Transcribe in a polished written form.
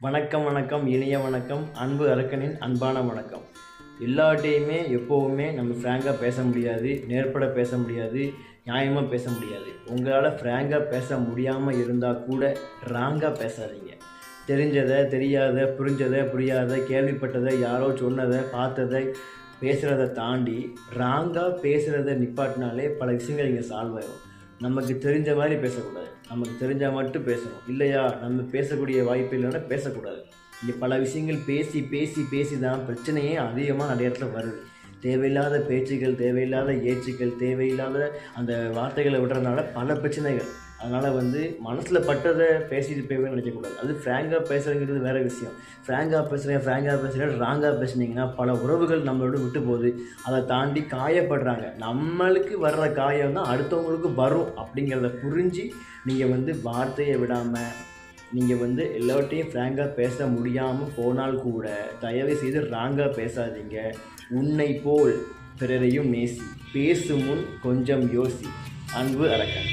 வணக்கம் வணக்கம் இனிய வணக்கம். அன்பு அரக்கனின் அன்பான வணக்கம். எல்லாட்டையுமே எப்போவுமே நம்ம ஃப்ராங்காக பேச முடியாது, நேர்பட பேச முடியாது, நியாயமாக பேச முடியாது. உங்களால் ஃப்ராங்காக பேச முடியாமல் இருந்தால் கூட ராங்காக பேசாதீங்க. தெரிஞ்சதை தெரியாத, புரிஞ்சதை புரியாத, கேள்விப்பட்டதை, யாரோ சொன்னதை பார்த்ததை பேசுகிறத தாண்டி ராங்காக பேசுகிறத நிப்பாட்டினாலே பல விஷயங்கள் இங்கே சால்வ் ஆகும். நமக்கு தெரிஞ்ச மாதிரி பேசக்கூடாது, நமக்கு தெரிஞ்சால் மட்டும் பேசணும். இல்லையா, நம்ம பேசக்கூடிய வாய்ப்பு இல்லைன்னா பேசக்கூடாது. இங்கே பல விஷயங்கள் பேசி பேசி பேசி தான் பிரச்சனையே அதிகமாக நிறைய இடத்துல வருது. தேவையில்லாத பேச்சுகள், தேவையில்லாத ஏச்சுக்கள், தேவையில்லாத அந்த வார்த்தைகளை விடுறதுனால பல பிரச்சனைகள். அதனால் மனசில் பட்டதை பேசிட்டு போய்வே நினைக்கக்கூடாது. அது ஃப்ராங்காக பேசுகிறதுங்கிறது வேறு விஷயம். ஃப்ராங்காக பேசுகிறேன் ராங்காக பேசுனீங்கன்னா பல உறவுகள் நம்மளோட விட்டு போகுது. அதை தாண்டி காயப்படுறாங்க. நம்மளுக்கு வர்ற காயம் தான் அடுத்தவங்களுக்கு வரும் அப்படிங்கிறத புரிஞ்சு நீங்கள் வார்த்தையை விடாமல் நீங்கள் எல்லாவற்றையும் ஃப்ராங்காக பேச முடியாமல் போனால் கூட தயவு செய்து ராங்காக பேசாதீங்க. உன்னை போல் பிறரையும் நேசி, பேசும் முன் கொஞ்சம் யோசி. அன்பு அரக்கன்.